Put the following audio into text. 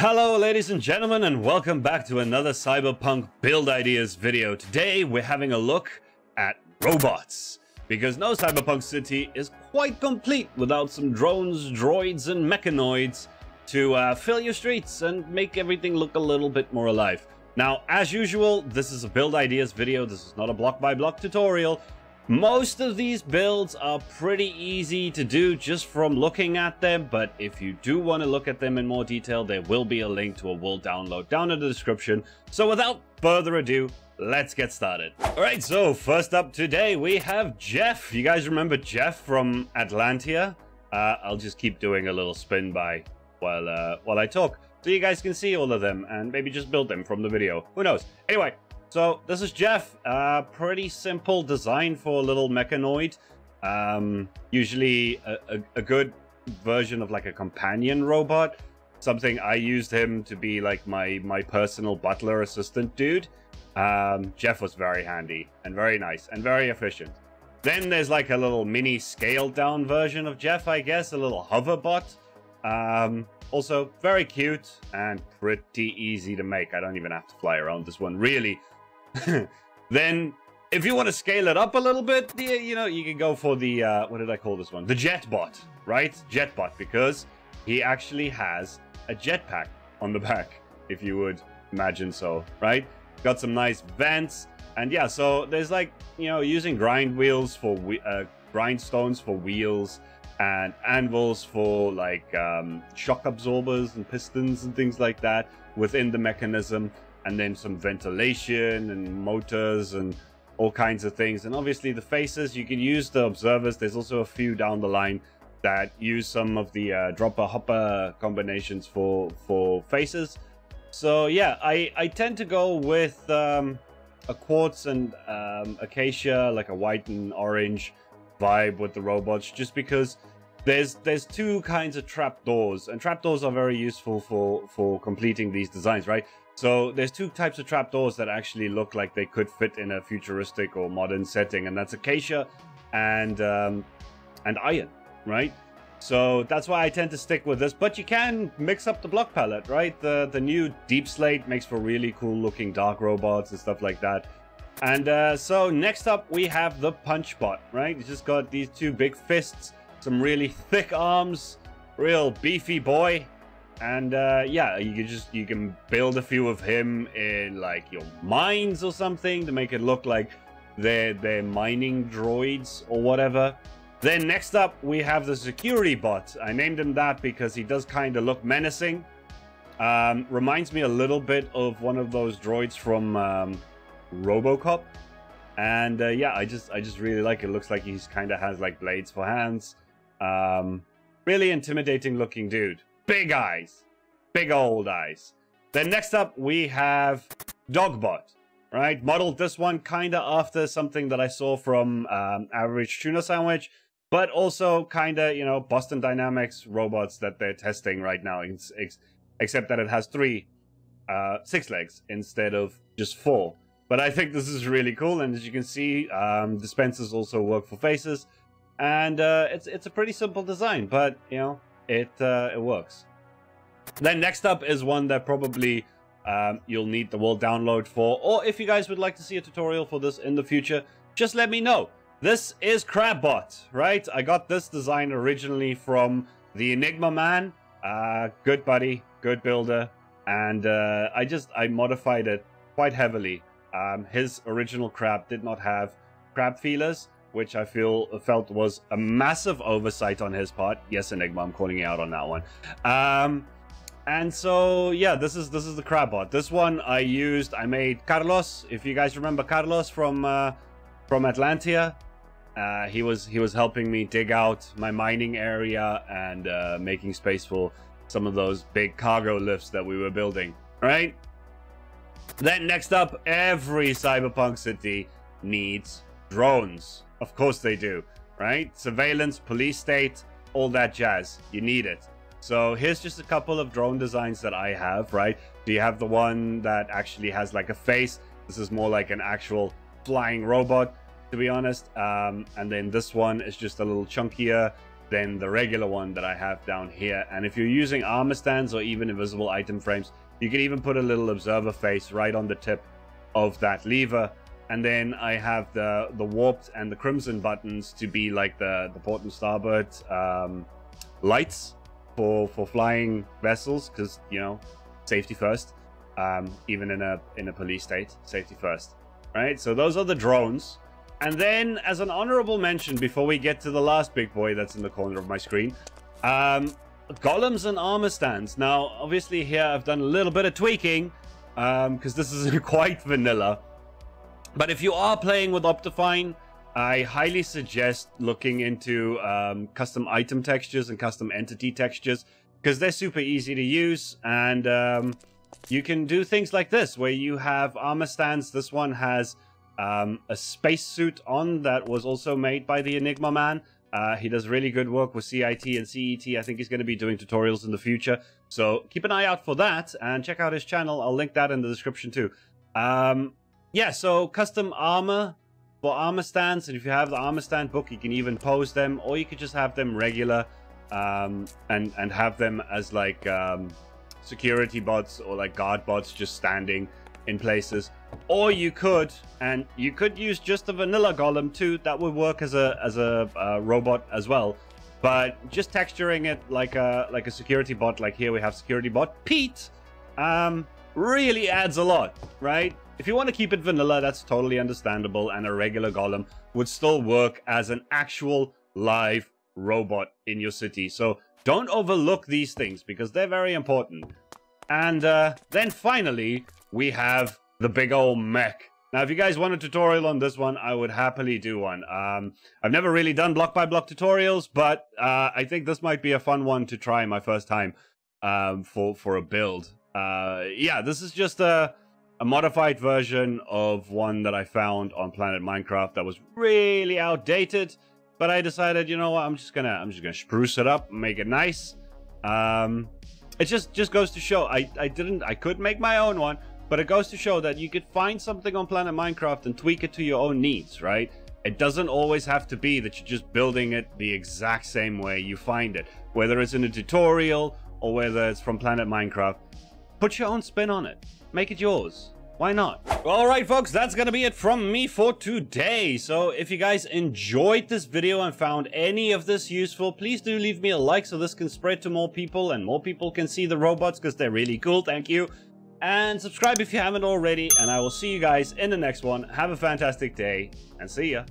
Hello ladies and gentlemen, and welcome back to another Cyberpunk build ideas video. Today we're having a look at robots, because no Cyberpunk city is quite complete without some drones, droids and mechanoids to fill your streets and make everything look a little bit more alive. Now, as usual, this is a build ideas video. This is not a block by block tutorial. Most of these builds are pretty easy to do just from looking at them, but if you do want to look at them in more detail, there will be a link to a world download down in the description. So without further ado, let's get started. Alright, so first up today we have Jeff. You guys remember Jeff from Atlantia? I'll just keep doing a little spin by while I talk, so you guys can see all of them and maybe just build them from the video. Who knows? Anyway. So this is Jeff. Pretty simple design for a little mechanoid. Usually a good version of like a companion robot. Something I used him to be like my personal butler assistant dude. Jeff was very handy and very nice and very efficient. Then there's like a little mini scaled down version of Jeff, I guess, a little hover bot. Also very cute and pretty easy to make. I don't even have to fly around this one, really. Then, if you want to scale it up a little bit, you know, you can go for the, what did I call this one? The Jetbot, right? Jetbot, because he actually has a jetpack on the back, if you would imagine so, right? Got some nice vents, and yeah, so there's like, you know, using grindstones for wheels, and anvils for like shock absorbers and pistons and things like that within the mechanism. And then some ventilation and motors and all kinds of things. And obviously the faces, you can use the observers. There's also a few down the line that use some of the dropper hopper combinations for faces. So yeah, I tend to go with a quartz and acacia, like a white and orange vibe with the robots, just because there's two kinds of trapdoors, and trapdoors are very useful for completing these designs, right? So there's two types of trapdoors that actually look like they could fit in a futuristic or modern setting, and that's acacia and iron, right? So that's why I tend to stick with this, but you can mix up the block palette, right? The new Deep Slate makes for really cool looking dark robots and stuff like that. And so next up we have the Punch Bot, right? It's just got these two big fists, some really thick arms, real beefy boy. And yeah, you can build a few of him in like your mines or something to make it look like they're mining droids or whatever. Then next up we have the Securi-Bot. I named him that because he does kind of look menacing. Reminds me a little bit of one of those droids from RoboCop. And yeah, I just really like it. Looks like he's kind of has like blades for hands. Really intimidating looking dude. Big eyes. Big old eyes. Then next up, we have Dogbot, right? Modeled this one kind of after something that I saw from Average Tuna Sandwich, but also kind of, you know, Boston Dynamics robots that they're testing right now, except that it has 6 legs instead of just 4. But I think this is really cool, and as you can see, dispensers also work for faces, and it's a pretty simple design, but, you know, it works. Then next up is one that probably you'll need the world download for, or if you guys would like to see a tutorial for this in the future, just let me know. This is Crabbot, right? I got this design originally from the Enigma Man. Good buddy, good builder, and I modified it quite heavily. His original crab did not have crab feelers, which I felt was a massive oversight on his part. Yes, Enigma, I'm calling you out on that one. And so yeah, this is the Crabbot. This one I made Carlos. If you guys remember Carlos from Atlantia, he was helping me dig out my mining area and making space for some of those big cargo lifts that we were building. Right. Then next up, every Cyberpunk city needs drones. Of course they do, right? Surveillance, police state, all that jazz. You need it. So here's just a couple of drone designs that I have, right? So you have the one that actually has like a face. This is more like an actual flying robot, to be honest. And then this one is just a little chunkier than the regular one that I have down here. And if you're using armor stands or even invisible item frames, you can even put a little observer face right on the tip of that lever. And then I have the warped and the crimson buttons to be like the port and starboard lights for flying vessels, because, you know, safety first. Even in a police state, safety first. Right, so those are the drones. And then, as an honorable mention, before we get to the last big boy that's in the corner of my screen, golems and armor stands. Now, obviously here I've done a little bit of tweaking, because this is quite vanilla. But if you are playing with Optifine, I highly suggest looking into custom item textures and custom entity textures, because they're super easy to use. And you can do things like this, where you have armor stands. This one has a spacesuit on that was also made by the Enigma Man. He does really good work with CIT and CET. I think he's going to be doing tutorials in the future. So keep an eye out for that and check out his channel. I'll link that in the description too. Yeah, so custom armor for armor stands. And if you have the armor stand book, you can even pose them, or you could just have them regular and have them as like security bots or like guard bots just standing in places. Or you could use just a vanilla golem too. That would work as a robot as well, but just texturing it like a security bot, like here we have Securi-Bot Pete, really adds a lot, right? If you want to keep it vanilla, that's totally understandable, and a regular golem would still work as an actual live robot in your city. So don't overlook these things, because they're very important. And then finally, we have the big old mech. Now, if you guys want a tutorial on this one, I would happily do one. I've never really done block-by-block tutorials, but I think this might be a fun one to try my first time for a build. Yeah, this is just a modified version of one that I found on Planet Minecraft that was really outdated. But I decided, you know what, I'm just gonna spruce it up, make it nice. It just goes to show I could make my own one, but it goes to show that you could find something on Planet Minecraft and tweak it to your own needs, right? It doesn't always have to be that you're just building it the exact same way you find it, whether it's in a tutorial or whether it's from Planet Minecraft. Put your own spin on it, make it yours. Why not? All right, folks, that's gonna be it from me for today. So if you guys enjoyed this video and found any of this useful, please do leave me a like so this can spread to more people and more people can see the robots, because they're really cool. Thank you. And subscribe if you haven't already, and I will see you guys in the next one. Have a fantastic day, and see ya.